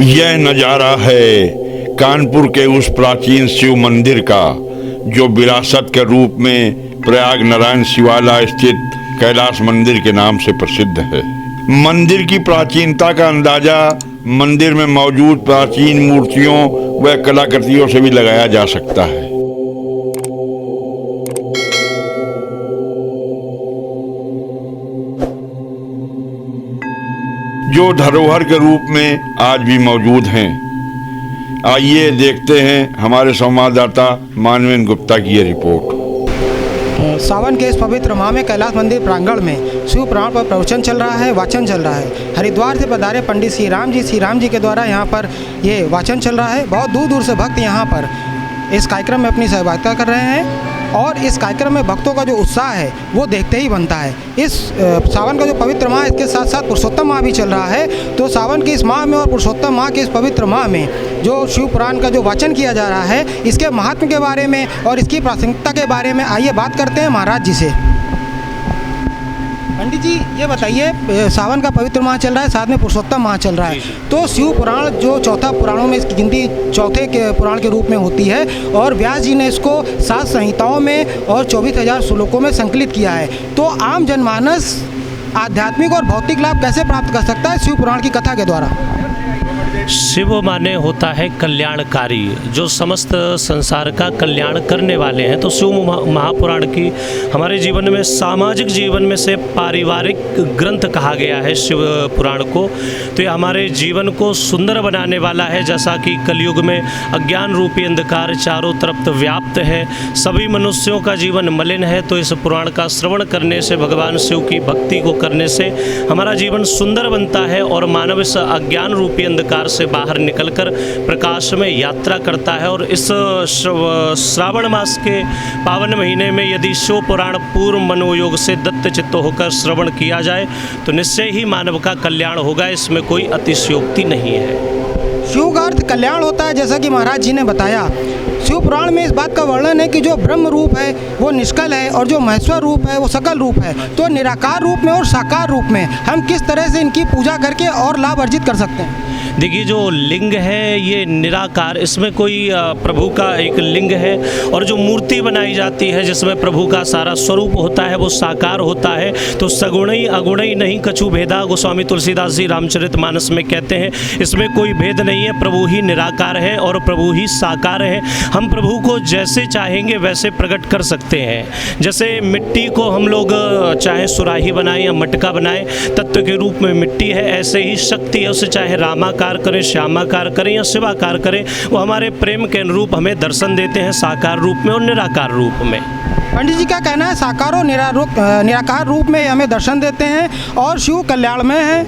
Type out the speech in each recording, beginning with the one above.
यह नज़ारा है कानपुर के उस प्राचीन शिव मंदिर का जो विरासत के रूप में प्रयाग नारायण शिवाला स्थित कैलाश मंदिर के नाम से प्रसिद्ध है। मंदिर की प्राचीनता का अंदाजा मंदिर में मौजूद प्राचीन मूर्तियों व कलाकृतियों से भी लगाया जा सकता है। जो धरोहर के रूप में आज भी मौजूद हैं। आइए देखते हैं हमारे संवाददाता मानवेंद्र गुप्ता की ये रिपोर्ट। सावन के इस पवित्र माह में कैलाश मंदिर प्रांगण में शिव पुराण पर प्रवचन चल रहा है, वाचन चल रहा है। हरिद्वार से पधारे पंडित श्री राम जी के द्वारा यहाँ पर ये वाचन चल रहा है। बहुत दूर दूर से भक्त यहाँ पर इस कार्यक्रम में अपनी सहभागिता कर रहे हैं और इस कार्यक्रम में भक्तों का जो उत्साह है वो देखते ही बनता है। इस सावन का जो पवित्र माह, इसके साथ साथ पुरुषोत्तम माह भी चल रहा है। तो सावन के इस माह में और पुरुषोत्तम माह के इस पवित्र माह में जो शिव पुराण का जो वाचन किया जा रहा है, इसके महत्व के बारे में और इसकी प्रासंगिकता के बारे में आइए बात करते हैं महाराज जी से। पंडित जी ये बताइए, सावन का पवित्र माह चल रहा है, साथ में पुरुषोत्तम माह चल रहा है, तो शिव पुराण जो चौथा पुराणों में इसकी गिनती चौथे के पुराण के रूप में होती है और व्यास जी ने इसको 7 संहिताओं में और 24,000 श्लोकों में संकलित किया है। तो आम जनमानस आध्यात्मिक और भौतिक लाभ कैसे प्राप्त कर सकता है शिव पुराण की कथा के द्वारा? शिव माने होता है कल्याणकारी, जो समस्त संसार का कल्याण करने वाले हैं। तो शिव महापुराण की हमारे जीवन में, सामाजिक जीवन में से पारिवारिक ग्रंथ कहा गया है शिव पुराण को। तो ये हमारे जीवन को सुंदर बनाने वाला है। जैसा कि कलयुग में अज्ञान रूपी अंधकार चारों तरफ व्याप्त है, सभी मनुष्यों का जीवन मलिन है, तो इस पुराण का श्रवण करने से, भगवान शिव की भक्ति को करने से हमारा जीवन सुंदर बनता है और मानव इस अज्ञान रूपी अंधकार से बाहर निकलकर प्रकाश में यात्रा करता है। और इस श्रावण मास के पावन महीने में यदि शिव पुराण पूर्ण मनोयोग से दत्त चित्त होकर श्रवण किया जाए तो निश्चय ही मानव का कल्याण होगा। इसमें कोई अतिशयोक्ति नहीं है। शिव का अर्थ कल्याण होता है, जैसा कि महाराज जी ने बताया। शिव पुराण में इस बात का वर्णन है कि जो ब्रह्म रूप है वो निष्कल है और जो महेश्वर रूप है वो सकल रूप है। तो निराकार रूप में और साकार रूप में हम किस तरह से इनकी पूजा करके और लाभ अर्जित कर सकते हैं? देखिए, जो लिंग है ये निराकार, इसमें कोई प्रभु का एक लिंग है, और जो मूर्ति बनाई जाती है जिसमें प्रभु का सारा स्वरूप होता है वो साकार होता है। तो सगुणई अगुणई नहीं कछु भेदा, गोस्वामी तुलसीदास जी रामचरितमानस में कहते हैं। इसमें कोई भेद नहीं है, प्रभु ही निराकार है और प्रभु ही साकार है। हम प्रभु को जैसे चाहेंगे वैसे प्रकट कर सकते हैं। जैसे मिट्टी को हम लोग चाहे सुराही बनाएं या मटका बनाएं, तत्व के रूप में मिट्टी है, ऐसे ही शक्ति है, उसे चाहे रामाकार करें, श्यामाकार करें या शिवाकार करें, वो हमारे प्रेम के अनुरूप हमें दर्शन देते हैं, साकार रूप में और निराकार रूप में। पंडित जी का कहना है साकार और निराकार रूप में हमें दर्शन देते हैं और शिव कल्याण में है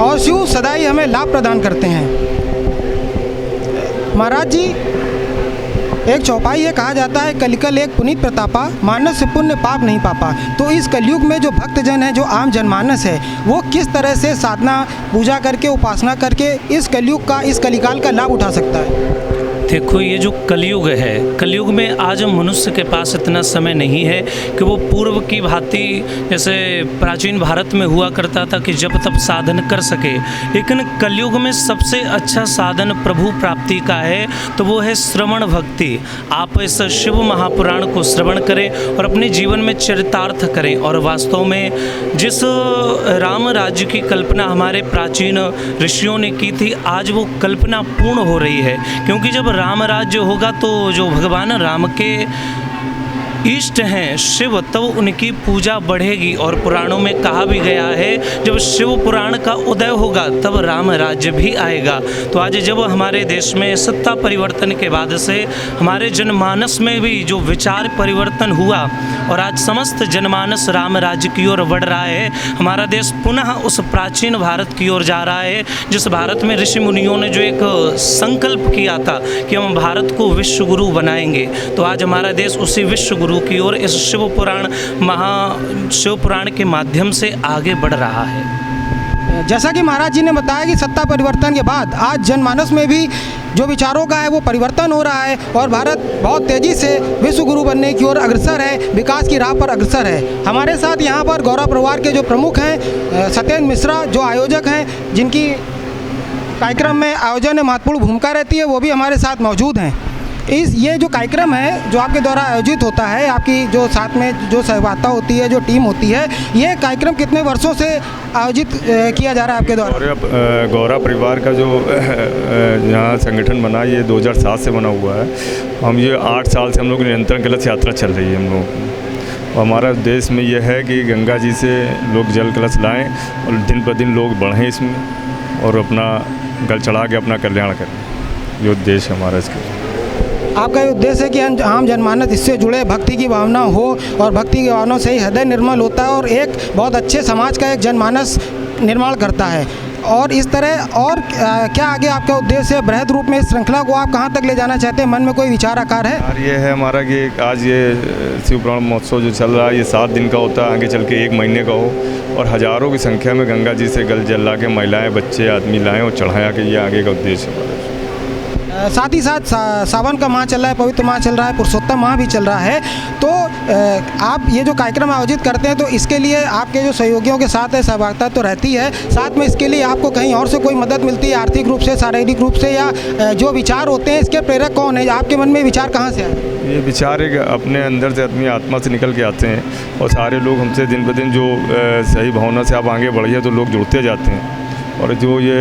और शिव सदा ही हमें लाभ प्रदान करते हैं। महाराज जी, एक चौपाई है, कहा जाता है कलिकल एक पुनीत प्रतापा, मानस से पुण्य पाप नहीं पापा। तो इस कलयुग में जो भक्तजन है, जो आम जनमानस है, वो किस तरह से साधना, पूजा करके, उपासना करके इस कलयुग का, इस कलिकाल का लाभ उठा सकता है? देखो, ये जो कलयुग है, कलयुग में आज मनुष्य के पास इतना समय नहीं है कि वो पूर्व की भांति जैसे प्राचीन भारत में हुआ करता था कि जब तब साधन कर सके। लेकिन कलयुग में सबसे अच्छा साधन प्रभु प्राप्ति का है, तो वो है श्रवण भक्ति। आप इस शिव महापुराण को श्रवण करें और अपने जीवन में चरितार्थ करें। और वास्तव में जिस राम राज्य की कल्पना हमारे प्राचीन ऋषियों ने की थी, आज वो कल्पना पूर्ण हो रही है। क्योंकि जब राम राज्य होगा तो जो भगवान राम के इष्ट हैं शिव, तब उनकी पूजा बढ़ेगी। और पुराणों में कहा भी गया है जब शिव पुराण का उदय होगा तब राम राज्य भी आएगा। तो आज जब हमारे देश में सत्ता परिवर्तन के बाद से हमारे जनमानस में भी जो विचार परिवर्तन हुआ और आज समस्त जनमानस राम राज्य की ओर बढ़ रहा है, हमारा देश पुनः उस प्राचीन भारत की ओर जा रहा है जिस भारत में ऋषि मुनियों ने जो एक संकल्प किया था कि हम भारत को विश्व गुरु बनाएंगे। तो आज हमारा देश उसी विश्व गुरु की ओर इस शिव पुराण के माध्यम से आगे बढ़ रहा है। जैसा कि महाराज जी ने बताया कि सत्ता परिवर्तन के बाद आज जनमानस में भी जो विचारों का है वो परिवर्तन हो रहा है और भारत बहुत तेज़ी से विश्व गुरु बनने की ओर अग्रसर है, विकास की राह पर अग्रसर है। हमारे साथ यहाँ पर गौरव परिवार के जो प्रमुख हैं सत्येंद्र मिश्रा जो आयोजक हैं, जिनकी कार्यक्रम में आयोजन में महत्वपूर्ण भूमिका रहती है, वो भी हमारे साथ मौजूद हैं। ये जो कार्यक्रम है जो आपके द्वारा आयोजित होता है, आपकी जो साथ में जो सहभागिता होती है, जो टीम होती है, ये कार्यक्रम कितने वर्षों से आयोजित किया जा रहा है आपके द्वारा? गौरव परिवार का जो यहाँ संगठन बना ये 2007 से बना हुआ है। हम ये 8 साल से हम लोग निरंतर कलश यात्रा चल रही है हम लोगों की। और हमारा उद्देश्य में यह है कि गंगा जी से लोग जल कलश लाएँ और दिन पर दिन लोग बढ़ें इसमें और अपना गल चढ़ा के अपना कल्याण करें। ये उद्देश्य हमारा इसका। आपका ये उद्देश्य है कि आम जनमानस इससे जुड़े, भक्ति की भावना हो और भक्ति की भावना से ही हृदय निर्मल होता है और एक बहुत अच्छे समाज का एक जनमानस निर्माण करता है। और इस तरह और क्या आगे आपका उद्देश्य है बृहद रूप में इस श्रृंखला को आप कहाँ तक ले जाना चाहते हैं? मन में कोई विचार आकार है? यार ये है हमारा कि आज ये शिव पुराण महोत्सव जो चल रहा है ये 7 दिन का होता है, आगे चल के 1 महीने का हो और हज़ारों की संख्या में गंगा जी से गल जल ला के महिलाएँ, बच्चे, आदमी लाएँ और चढ़ाया के ये आगे का उद्देश्य है। साथ ही साथ सावन का माह चल रहा है, पवित्र माह चल रहा है, पुरुषोत्तम माह भी चल रहा है। तो आप ये जो कार्यक्रम आयोजित करते हैं तो इसके लिए आपके जो सहयोगियों के साथ है सहभागिता तो रहती है, साथ में इसके लिए आपको कहीं और से कोई मदद मिलती है आर्थिक रूप से, शारीरिक रूप से, या जो विचार होते हैं इसके प्रेरक कौन है? आपके मन में विचार कहाँ से आए? ये विचार एक अपने अंदर से अपनी आत्मा से निकल के आते हैं और सारे लोग हमसे दिन ब दिन जो सही भावना से आप आगे बढ़िए तो लोग जुड़ते जाते हैं। और जो ये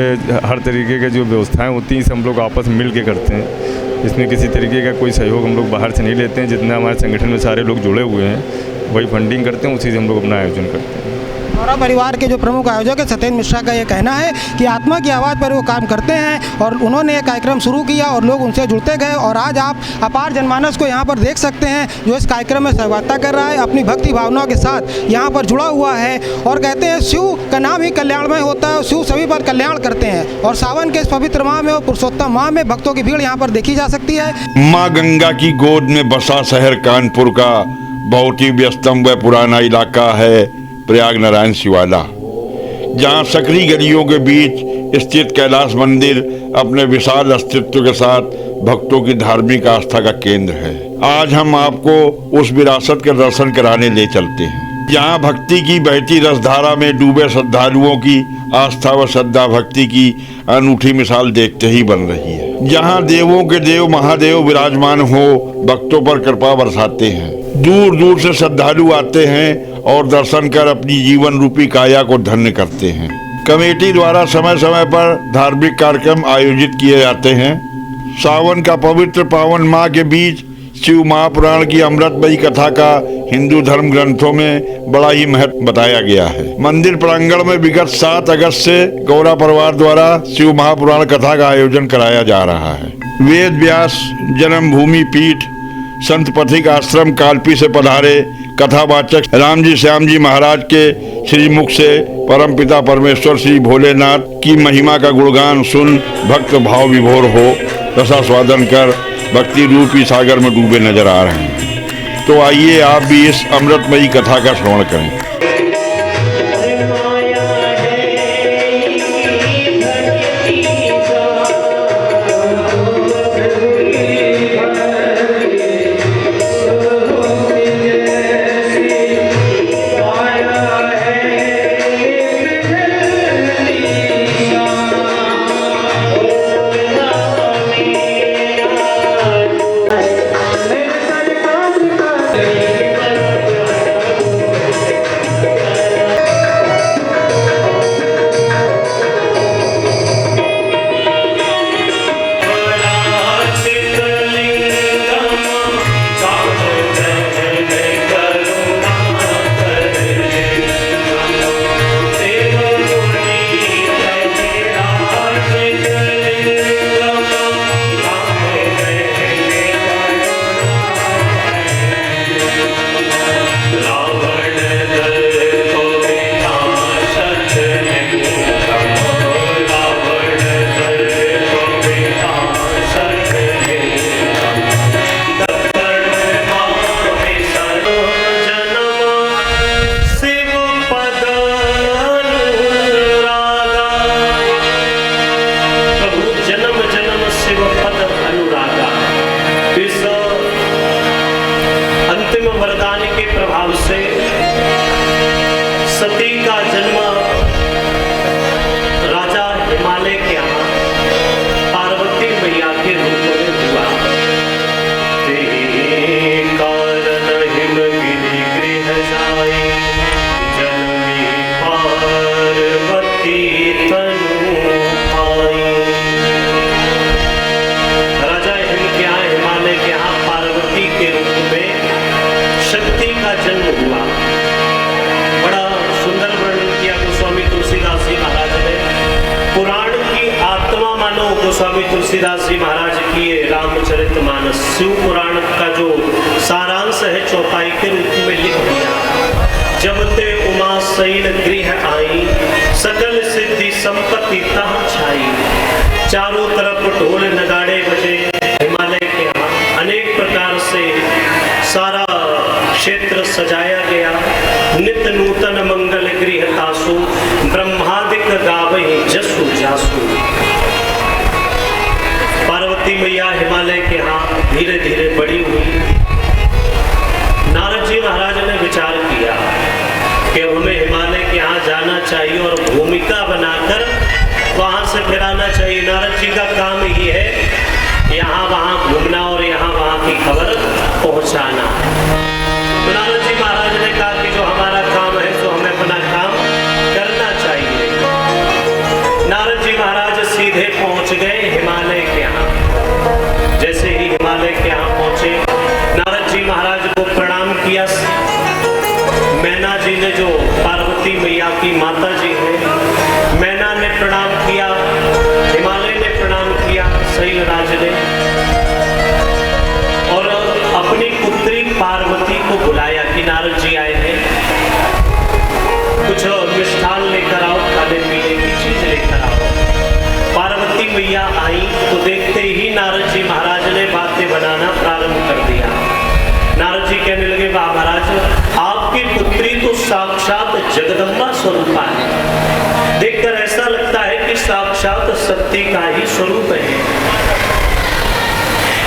हर तरीके के जो व्यवस्थाएं होती हैं हम लोग आपस में मिल के करते हैं। इसमें किसी तरीके का कोई सहयोग हम लोग बाहर से नहीं लेते हैं। जितना हमारे संगठन में सारे लोग जुड़े हुए हैं वही फंडिंग करते हैं, उसी से हम लोग अपना आयोजन करते हैं। गौरव परिवार के जो प्रमुख आयोजक है सत्येंद्र मिश्रा का ये कहना है कि आत्मा की आवाज़ पर वो काम करते हैं और उन्होंने ये कार्यक्रम शुरू किया और लोग उनसे जुड़ते गए और आज आप अपार जनमानस को यहाँ पर देख सकते हैं जो इस कार्यक्रम में सहभागिता कर रहा है, अपनी भक्ति भावनाओं के साथ यहाँ पर जुड़ा हुआ है। और कहते हैं शिव का नाम ही कल्याणमय होता है और शिव सभी पर कल्याण करते हैं। और सावन के इस पवित्र माह में और पुरुषोत्तम माह में भक्तों की भीड़ यहाँ पर देखी जा सकती है। माँ गंगा की गोद में बसा शहर कानपुर का बहुत ही व्यस्तम व पुराना इलाका है प्रयाग नारायण शिवाला, जहाँ सकरी गलियों के बीच स्थित कैलाश मंदिर अपने विशाल अस्तित्व के साथ भक्तों की धार्मिक आस्था का केंद्र है। आज हम आपको उस विरासत के दर्शन कराने ले चलते हैं, जहाँ भक्ति की बहती रसधारा में डूबे श्रद्धालुओं की आस्था व श्रद्धा भक्ति की अनूठी मिसाल देखते ही बन रही है। जहाँ देवों के देव महादेव विराजमान हो भक्तों पर कृपा बरसाते हैं। दूर दूर से श्रद्धालु आते हैं और दर्शन कर अपनी जीवन रूपी काया को धन्य करते हैं। कमेटी द्वारा समय समय पर धार्मिक कार्यक्रम आयोजित किए जाते हैं। सावन का पवित्र पावन माह के बीच शिव महापुराण की अमृतमयी कथा का हिंदू धर्म ग्रंथों में बड़ा ही महत्व बताया गया है। मंदिर प्रांगण में विगत 7 अगस्त से गौरा परिवार द्वारा शिव महापुराण कथा का आयोजन कराया जा रहा है। वेद व्यास जन्मभूमि पीठ संत पथिक आश्रम कालपी से पधारे कथावाचक राम जी श्याम जी महाराज के श्रीमुख से परम पिता परमेश्वर श्री भोलेनाथ की महिमा का गुणगान सुन भक्त भाव विभोर हो रसास्वादन कर भक्ति रूपी सागर में डूबे नजर आ रहे हैं। तो आइए आप भी इस अमृतमयी कथा का श्रवण करें। सती का जन्म राजा हिमालय के यहाँ पार्वती मैया के रूप में हुआ। तेहि कारण हिमगिरि गृह जाई, जननी पार्वती तनु पाई। राजा हिम के यहाँ, हिमालय के यहाँ पार्वती के रूप में शक्ति का जन्म हुआ। बड़ा सुंदर वर्णन किया गोस्वामी तुलसीदास जी महाराज ने। पुराण की आत्मा मानो गोस्वामी तुलसीदास जी महाराज की ये रामचरितमानस शिव पुराण का जो सारांश है चौपाई के रूप में लिख दिया। जब ते उमा सैन गृह आई, सकल सिद्धि संपत्ति तह छाई। चारों तरफ ढोल नगाड़े बजे। हिमालय के यहाँ अनेक प्रकार से सारा क्षेत्र सजाया गया। नित नूतन मंगल गृह तासु, ब्रह्मादिक गावहि जसु जासु। पार्वती मैया हिमालय के यहाँ धीरे धीरे बड़ी हुई। नारद जी महाराज ने विचार किया कि हमें हिमालय के यहाँ जाना चाहिए और भूमिका बनाकर वहां से फिर आना चाहिए। नारद जी का काम ये है यहाँ वहां घूमना और यहाँ वहां की खबर पहुंचाना। तो नारद जी महाराज ने कहा कि जो हमारा काम है तो हमें अपना काम करना चाहिए। नारद जी महाराज सीधे पहुंच गए हिमालय के यहाँ। जैसे ही हिमालय के यहाँ पहुंचे, नारद जी महाराज को प्रणाम किया। मैना जी ने, जो पार्वती मैया की माता जी है, मैना ने प्रणाम किया, हिमालय ने प्रणाम किया, शैलराज ने, और अपनी पुत्री पार्वती को बुलाया कि नारद जी आए हैं, कुछ मिष्ठान लेकर आओ, खाने पीने की चीज लेकर आओ। पार्वती मैया आई तो देखते ही नारद जी महाराज ने बातें बनाना प्रारंभ कर दिया। नारद जी कहने लगे, वाह महाराज, आपकी पुत्री तो साक्षात जगदम्बा स्वरूपा है। देखकर ऐसा लगता है कि साक्षात शक्ति का ही स्वरूप है।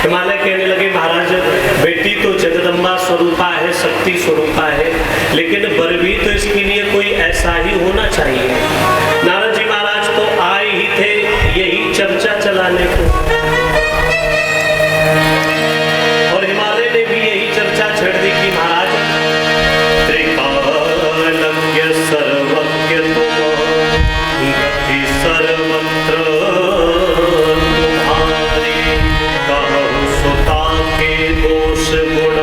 हिमालय कहने लगे, महाराज बेटी तो जगदम्बा स्वरूपा है, शक्ति स्वरूपा है, लेकिन वर भी तो इसके लिए कोई ऐसा ही होना चाहिए। नारद जी महाराज तो आए ही थे यही चर्चा चलाने को, और हिमालय ने भी यही चर्चा छेड़ दी कि महाराज त्रिकालज्ञ सर्वज्ञ तुम, गति सर्वत्र तुम्हारी, कहु सुता के दोष गुण,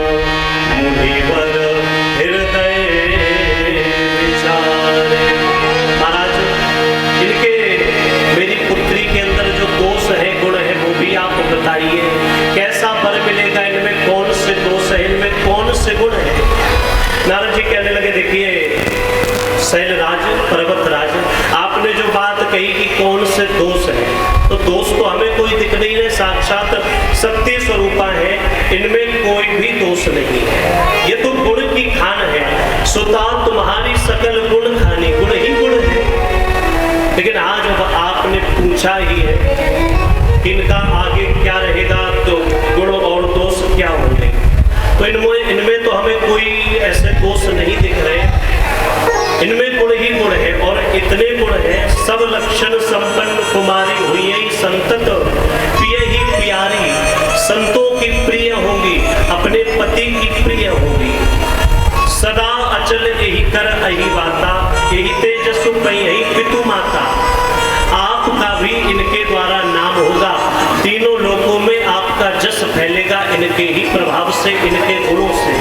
मुनिवर हृदय विचारे। महाराज, इनके मेरी पुत्री के अंदर जो दोष है, गुण है, वो भी आप बताइए। कैसा वर मिलेगा, इनमें कौन से दोष है, इनमें कौन से गुण है? नारद जी कहने लगे, देखिए शैलराज, पर्वतराज, आपने जो बात कही कि कौन से दोष है, तो दोष तो हमें कोई दिख नहीं रहे, साक्षात शक्ति स्वरूपा है, इनमें कोई भी दोष नहीं है। ये तो गुण की खान है। सुता तुम्हारी सकल गुण खानी, गुण ही गुण है। लेकिन आज अब आपने पूछा ही है कि इनका आगे क्या रहेगा, तो गुण और दोष क्या होंगे, तो इनमें तो हमें कोई ऐसे दोष नहीं दिख रहे, इनमें गुण ही गुण है। और इतने गुण है, सब लक्षण संपन्न कुमारी हुई है संतत प्रिय ही प्यारी, संतों की प्रिय होगी, अपने पति की प्रिय होगी। सदा अचल यही कर अहि वाता, यही तेजस्व यही पितु माता। आपका भी इनके द्वारा नाम होगा, तीनों लोकों में आपका जस फैलेगा इनके ही प्रभाव से, इनके गुणों से।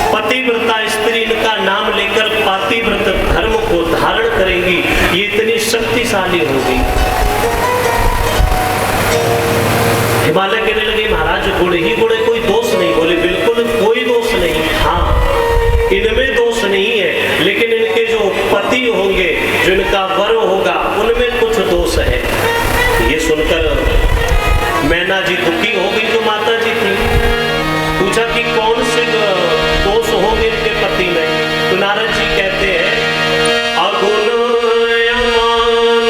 पतिव्रता स्त्री इनका नाम लेकर पातिव्रत धर्म को धारण करेंगी, ये इतनी शक्तिशाली होगी। हिमालय कहने लगे, महाराज गुण ही गुण है, कोई दोष नहीं। बोले बिल्कुल कोई दोष नहीं, हाँ इनमें दोष नहीं है, लेकिन इनके जो पति होंगे, जो इनका वर होगा, उनमें कुछ दोष है। ये सुनकर मैना जी दुखी हो गई, जो माता जी थी। पूछा कि कौन से दोष होंगे इनके पति में, तो नारद जी कहते हैं, अगुण अमान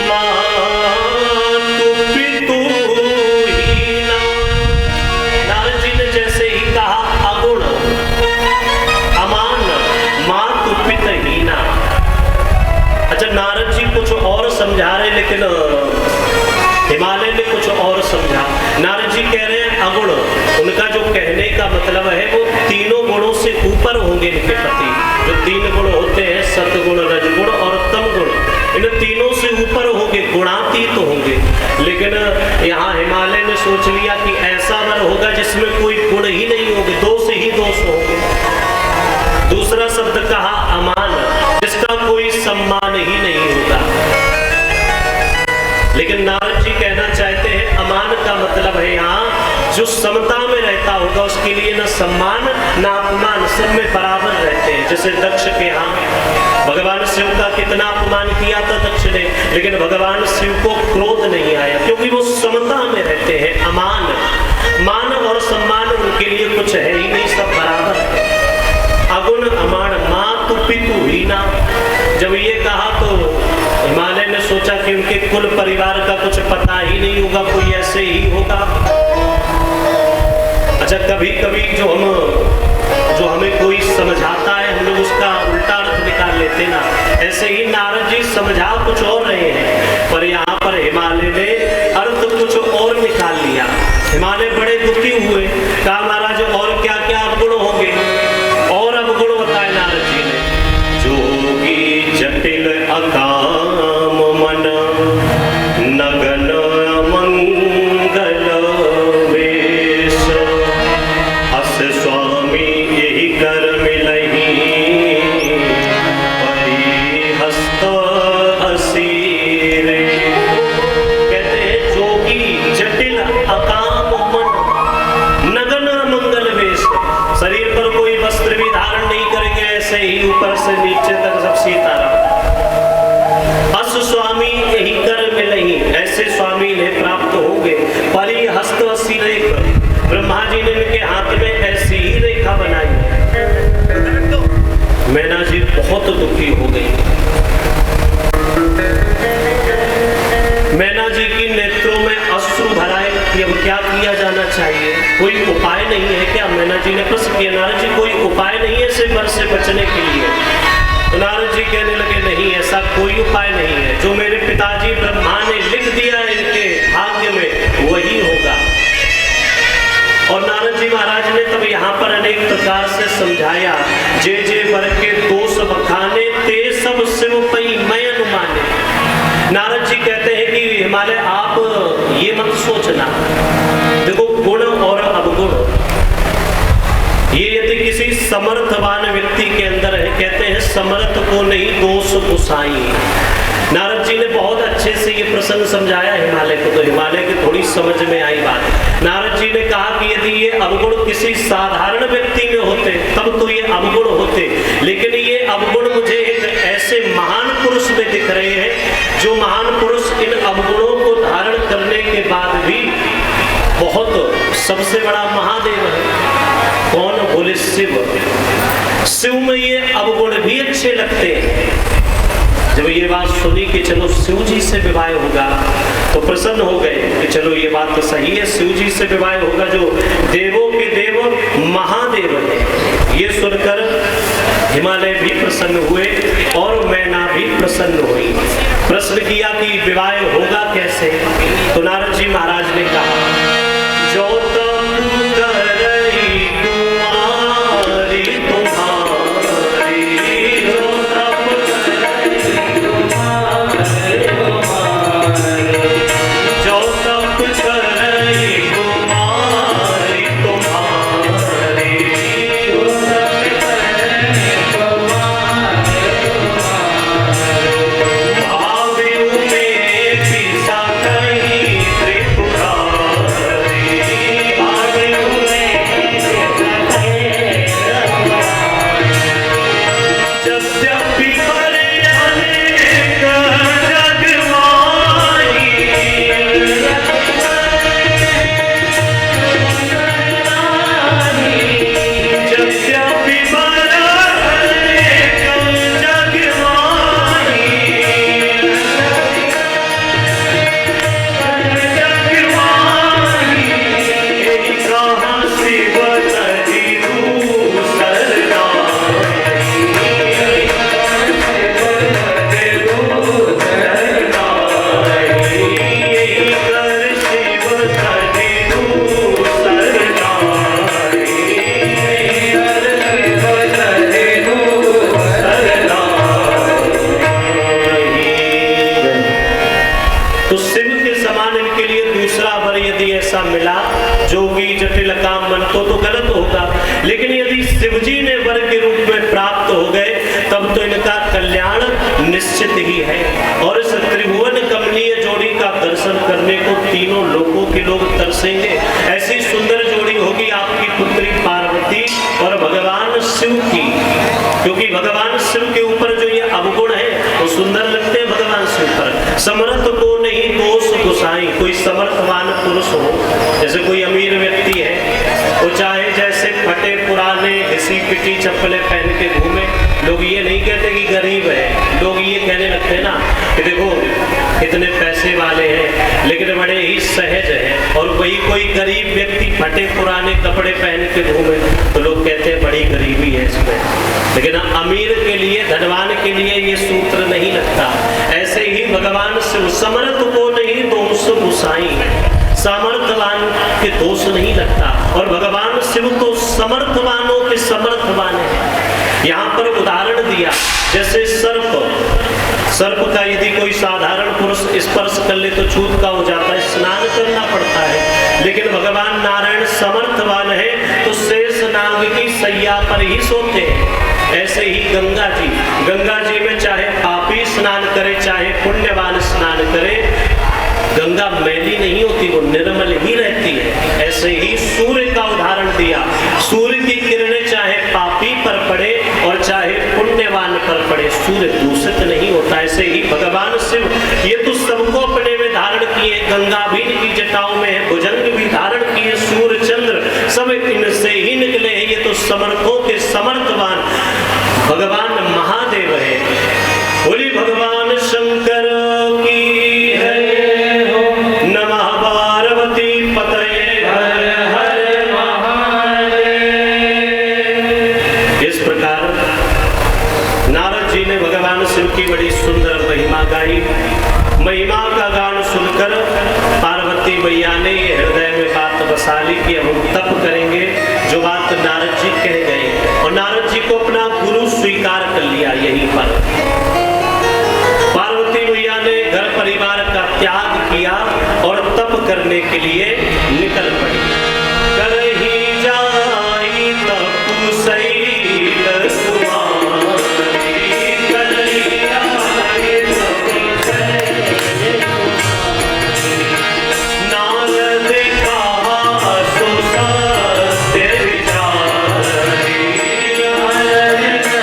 मातु पितु हीना। नारद जी ने जैसे ही कहा अगुण अमान मातु पिता होंगे इनके पति। जो 3 गुण होते हैं, सतगुण, रजगुण और तमगुण, इन तीनों से ऊपर होंगे, गुणातीत होंगे। लेकिन यहाँ हिमालय ने सोच लिया कि ऐसा वर होगा जिसमें कोई गुण ही नहीं होंगे, दोष ही दोष होंगे। दूसरा शब्द कहा अमान, जिसका कोई सम्मान ही नहीं होगा। लेकिन नारद जी कहना चाहते हैं अमान का मतलब है यहाँ जो समता में रहता होगा उसके लिए न सम्मान न अपमान, सब में बराबर रहते हैं। जैसे दक्ष के यहाँ भगवान शिव का कितना अपमान किया था दक्ष ने, लेकिन भगवान शिव को क्रोध नहीं आया क्योंकि वो समता में रहते हैं। अमान, मान और सम्मान उनके लिए कुछ है ही नहीं, सब बराबर है। अगुण अमान, माँ तो पितु ही ना। जब ये कहा तो हिमालय ने सोचा कि उनके कुल परिवार का कुछ पता ही नहीं होगा, कोई ऐसे ही होगा। अच्छा, कभी कभी जो हमें कोई समझाता है हम लोग उसका उल्टा अर्थ निकाल लेते ना, ऐसे ही नारद जी समझा कुछ और रहे हैं पर यहाँ पर हिमालय ने अर्थ कुछ और निकाल लिया। हिमालय बड़े दुखी हुए, कहा महाराज और क्या क्या अवगुण होंगे, और अवगुण बताए नारद जी ने। जोगी जटिल अकाम मन नगन मंगल वेश, अस स्वामी यही कर मिलही परिहस्त असीरे। कहते हैं जोगी जटिल अकाम मन नगन मंगल वेश, शरीर पर कोई वस्त्र भी धारण नहीं करेंगे, ऐसे ही ऊपर से नीचे तक सब सीताराम। अस स्वामी यही कर मिलही, ऐसे स्वामी ने प्राप्त होंगे। परिहस्त असी रेख, ब्रह्मा जी ने इनके हाथ में ऐसी ही रेखा बनाई। मैना जी बहुत दुखी हो गई। मैना जी की नेत्रों में अश्रु भराए कि अब क्या किया जाना चाहिए, कोई उपाय नहीं है क्या? मैना जी ने प्रश्न किया, नारद जी कोई उपाय नहीं है इस वर से बचने के लिए? तो नारद जी कहने लगे नहीं, ऐसा कोई उपाय नहीं है, जो मेरे पिताजी ब्रह्मा ने लिख दिया है इनके भाग्य में वही होगा। और नारद जी महाराज ने तब यहाँ पर अनेक प्रकार से समझाया, जे जे वर के दोष बखाने ते सब शिव पई मैं अनुमाने। नारद जी कहते हैं कि हिमालय आप ये मत सोचना, देखो गुण और अवगुण ये यदि किसी समर्थवान व्यक्ति के अंदर है, कहते हैं समर्थ को नहीं दोष गुसाई। नारद जी ने बहुत अच्छे से ये प्रसंग समझाया हिमालय को, तो हिमालय की थोड़ी समझ में आई बात। नारद जी ने कहा कि यदि ये अवगुण किसी साधारण व्यक्ति में होते तब तो ये अवगुण होते, लेकिन ये अवगुण मुझे एक ऐसे महान पुरुष में दिख रहे हैं जो महान पुरुष इन अवगुणों को धारण करने के बाद भी बहुत सबसे बड़ा महादेव है। कौन? बोले शिव। शिव में ये अवगुण भी अच्छे लगते हैं। जब ये बात सुनी कि चलो शिव जी से विवाह होगा तो प्रसन्न हो गए कि चलो ये बात तो सही है, शिव जी से विवाह होगा जो देवों के देव महादेव है। ये सुनकर हिमालय भी प्रसन्न हुए और मैना भी प्रसन्न हुई। प्रश्न किया कि विवाह होगा कैसे? तो नारद जी महाराज ने कहा, जो निश्चित ही है। और इस त्रिभुवन कमनीय जोड़ी का दर्शन करने को तीनों लोकों के लोग तरसेंगे। ऐसी सुंदर जोड़ी होगी आपकी पुत्री पार्वती और भगवान शिव की, क्योंकि भगवान शिव के ऊपर जो ये अवगुण है वो सुंदर लगते हैं भगवान शिव पर। समर्थ को नहीं दोष गुसाई, कोई समर्थवान पुरुष हो, जैसे कोई अमीर व्यक्ति है, वो चाहे जैसे फटे पुराने घिसी पिटी चप्पलें पहन के घूमे, लोग ये नहीं कहते कि गरीब है, लोग ये कहने लगते हैं ना कि देखो कितने पैसे वाले हैं, लेकिन बड़े ही सहज है। और वही कोई गरीब व्यक्ति फटे पुराने कपड़े पहन के घूमे तो लोग कहते हैं बड़ी गरीबी है इसमें। लेकिन अमीर के लिए, धनवान के लिए ये सूत्र नहीं लगता। ऐसे ही भगवान से समर्थ को नहीं दोष गुसाई, सामर्थवान के दोष नहीं लगता। और भगवान शिव तो समर्थवानों के समर्थवान है। यहाँ पर उदाहरण दिया, जैसे सर्प का यदि कोई साधारण पुरुष स्पर्श कर ले तो छूत का हो जाता है, स्नान करना पड़ता है। लेकिन भगवान नारायण समर्थवान है तो शेष नाग की सैया पर ही सोते हैं। ऐसे ही गंगा जी में चाहे पापी स्नान करे चाहे पुण्यवान स्नान करे, गंगा मैली नहीं होती, वो निर्मल ही रहती है। ऐसे ही सूर्य का उदाहरण दिया, सूर्य की किरणें चाहे पापी पर पड़े और चाहे पुण्यवान पर पड़े, सूर्य दूषित नहीं होता। ऐसे ही भगवान शिव ये तो सबको अपने में धारण किए, गंगा भी इनकी जटाओं में है, भुजंग भी धारण किए, सूर्य चंद्र सब इनसे ही निकले हैं। ये तो समर्थों के समर्थवान भगवान महादेव है। बोली भगवान शंकर की है, नमः पार्वती पतये हर हर महादेव। इस प्रकार नारद जी ने भगवान शिव की बड़ी सुंदर महिमा गाई। महिमा का गान सुनकर पार्वती मैया ने ये हृदय में बात बसा ली कि हम तप करेंगे जो बात नारद जी कह गए, और नारद जी को अपना गुरु स्वीकार कर लिया। यहीं पर पार्वती मैया ने घर परिवार का त्याग किया और तप करने के लिए निकल पड़ी। करही जाई तपस्या सुमारी, करही जाई तपस्या। नारद कहा सो सत्य विचारी, नारद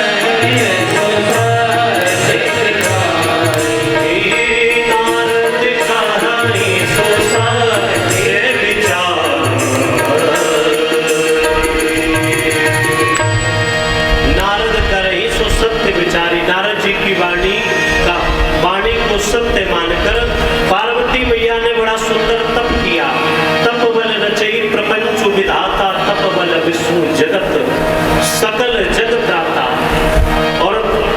कहे सो सत्य विचारी, नारद कहे सो सत्य विचारी। नारद करही सो सत्य विचारी, नारद जी की वाणी को सत्य मानकर पार्वती मैया ने बड़ा सुंदर तप किया। तप बल रचई प्रपंच विधाता, तप बल विष्णु जगत सकल जग प्राता। और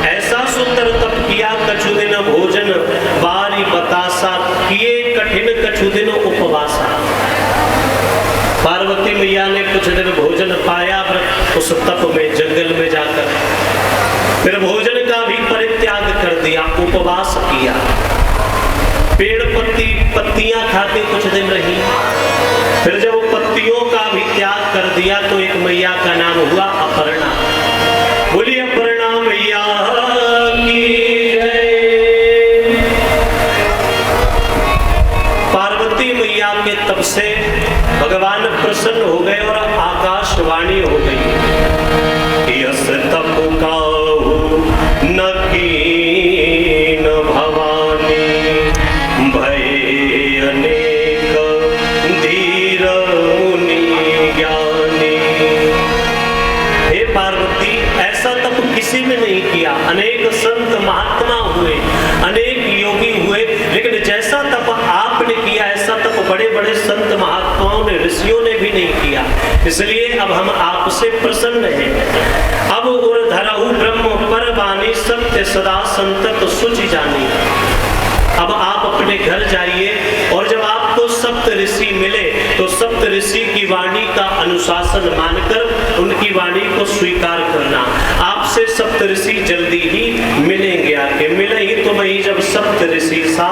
ऐसा सुंदर तप किया, कछु दिन भोजन बारी बतासा, किए कठिन कछु दिन उपवासा। पार्वती मैया ने कुछ दिन भोजन पाया उस तप में, जंगल में जाकर फिर भोजन का भी परित्याग कर दिया, उपवास किया। पेड़ पत्तियां खाते कुछ दिन रही, फिर जब पत्तियों का भी त्याग कर दिया तो एक मैया का नाम हुआ अपर्णा। बोलिए अपर्णा मैया की जय। पार्वती मैया के तप से भगवान प्रसन्न हो गए और आकाशवाणी हो गई, यस तप काहू न कीन भवानी, भय अनेक धीर मुनि ज्ञानी। हे पार्वती, ऐसा तप किसी ने नहीं किया। अनेक संत महात्मा हुए, अनेक योगी हुए, लेकिन जैसा तप आपने किया ऐसा तप बड़े बड़े संत महात्माओं ने, ऋषियों ने भी नहीं किया। इसलिए अब हम आपसे प्रसन्न हैं। अब उर धरहु ब्रह्म पर वाणी, सत्य सदा संतत सुचि जानी। अब आप अपने घर जाइए और जब आपको सप्त ऋषि मिले तो सप्त ऋषि की वाणी का अनुशासन मानकर उनकी वाणी को स्वीकार करना। आपसे सप्त ऋषि जल्दी ही मिलेंगे, आके मिले ही तो वही जब सप्त ऋषि सा,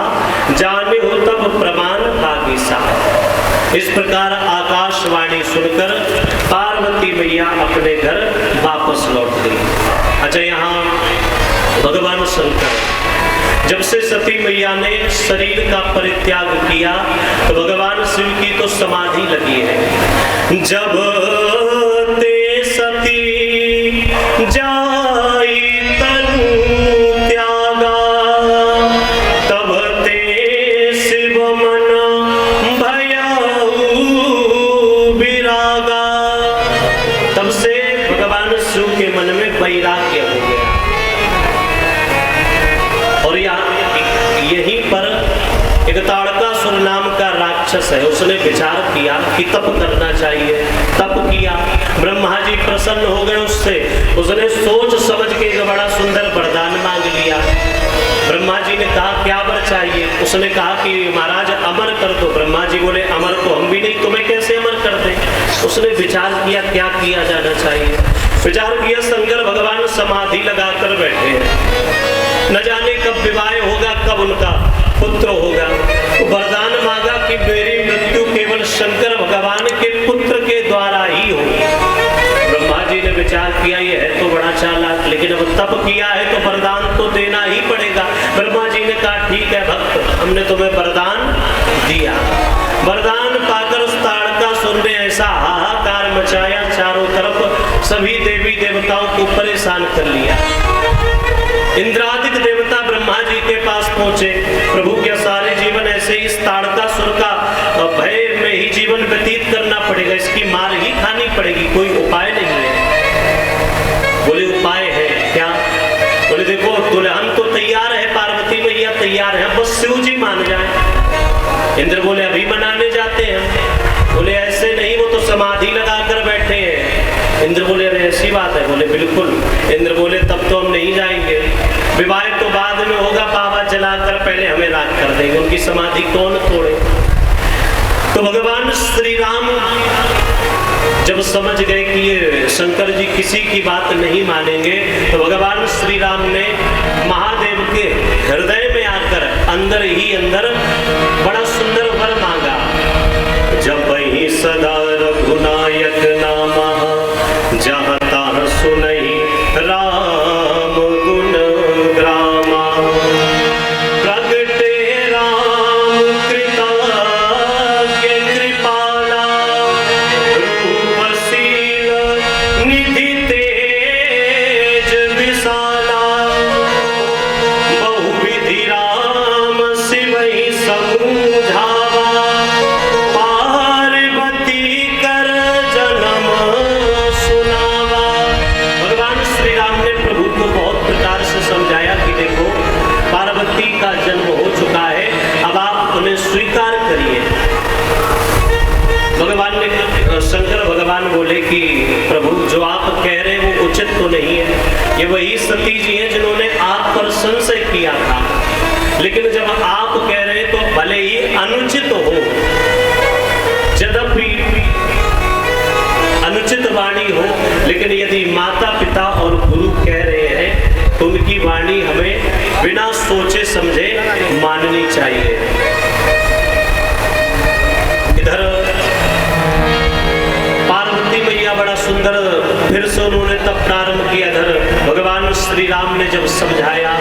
जाने हो तब प्रमाण आगे सा। इस प्रकार आकाशवाणी सुनकर पार्वती मैया अपने घर वापस लौट गई। अच्छा, यहाँ भगवान शंकर। जब से सती मैया ने शरीर का परित्याग किया तो भगवान शिव की तो समाधि लगी है। जब ते सती जाई तनु त्यागा, तब ते शिव मन भयउ विरागा। तब से भगवान शिव के मन में वैराग्य हो गया। और यहीं पर एक ताड़कासुर नाम का राक्षस है, उसने विचार किया कि तप करना चाहिए। तप किया, ब्रह्मा जी प्रसन्न हो गए उससे। उसने सोच समझ के एक बड़ा सुंदर वरदान मांग लिया। ब्रह्मा जी ने कहा क्या वर चाहिए? उसने कहा कि महाराज अमर कर दो। ब्रह्मा जी बोले अमर तो हम भी नहीं, तुम्हें कैसे अमर कर दें? उसने विचार किया क्या किया जाना चाहिए। विचार किया, शंकर भगवान समाधि लगाकर बैठे हैं, न जाने कब विवाह होगा, कब उनका पुत्र होगा। तो वरदान मांगा कि मेरी मृत्यु केवल शंकर भगवान के पुत्र के द्वारा ही हो। ब्रह्मा जी ने विचार किया ये है तो बड़ा चालाक, लेकिन अब तप किया है तो वरदान तो देना ही पड़ेगा। ब्रह्मा जी ने कहा ठीक है भक्त, हमने तुम्हें वरदान दिया। वरदान पाकर उस ताड़कासुर ने ऐसा हाहाकार मचाया, चारों तरफ सभी देवी देवताओं को परेशान कर लिया। इंद्रादिक देवता ब्रह्मा जी के पास पहुंचे, प्रभु क्या सारे जीवन ऐसे ही इस ताड़कासुर का भय में ही जीवन व्यतीत करना पड़ेगा, इसकी मार ही खानी पड़ेगी, कोई उपाय नहीं है। बोले उपाय है क्या? बोले देखो दुल्हन तो तैयार है, पार्वती मैया तैयार है, बस शिव जी मान जाए। इंद्र बोले अभी मनाने जाते हैं। बोले ऐसे नहीं, वो तो समाधि लगाकर बैठे हैं। इंद्र बोले अरे ऐसी बात है? बोले बिल्कुल। इंद्र बोले तब तो हम नहीं जाएंगे, विवाह तो बाद में होगा, पावा जलाकर पहले हमें राख कर देंगे, उनकी समाधि कौन तोड़े। तो भगवान श्री राम जब समझ गए कि ये शंकर जी किसी की बात नहीं मानेंगे, तो भगवान श्री राम ने महादेव के हृदय में आकर अंदर ही अंदर बड़ा सुंदर वर मांगा। जब ही सदा रघुनायक नामा, जहाँ तहाँ सुनहि राम गुण ग्रामा। प्रगटे राम कृतज्ञ कृपाला, रूपशील निधि तेज विशाला। बहुविधि राम शिवहि समझावा, पार्वती कर जन्म सुनावा। भगवान श्री राम ने प्रभु को बहुत प्रकार से समझाया कि देखो पार्वती का जन्म हो चुका है, अब आप उन्हें स्वीकार करिए। भगवान ने शंकर भगवान बोले कि प्रभु जो आप कह रहे हैं वो उचित तो नहीं है। ये वही सती जी हैं जिन्होंने आप पर संशय किया था, लेकिन जब आप कह रहे हैं तो भले ही अनुचित हो, यद्यपि अनुचित वाणी हो, लेकिन यदि माता पिता और गुरु कह रहे हैं तो उनकी वाणी हमें बिना सोचे समझे माननी चाहिए। इधर पार्वती मैया बड़ा सुंदर फिर से उन्होंने तब प्रारंभ किया। इधर भगवान श्री राम ने जब समझाया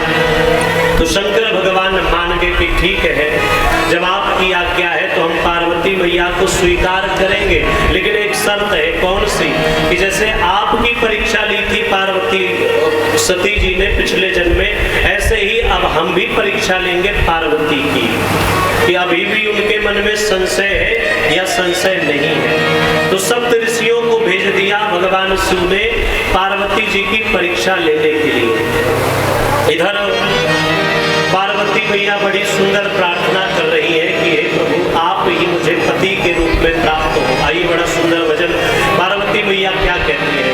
तो शंकर भगवान मान गए कि ठीक है, जब आपकी आज्ञा है तो हम पार्वती मैया को स्वीकार करेंगे, लेकिन एक शर्त है। कौन सी? कि जैसे आपकी परीक्षा ली थी पार्वती सती जी ने पिछले जन्म में, ऐसे ही अब हम भी परीक्षा लेंगे पार्वती की, कि अभी भी उनके मन में संशय है या संशय नहीं है। तो सप्त ऋषियों को भेज दिया भगवान शिव ने पार्वती जी की परीक्षा लेने के लिए। इधर पार्वती मैया बड़ी सुंदर प्रार्थना कर रही है कि हे प्रभु आप ही मुझे पति के रूप में प्राप्त हो। आइए बड़ा सुंदर वचन पार्वती मैया क्या कहती है।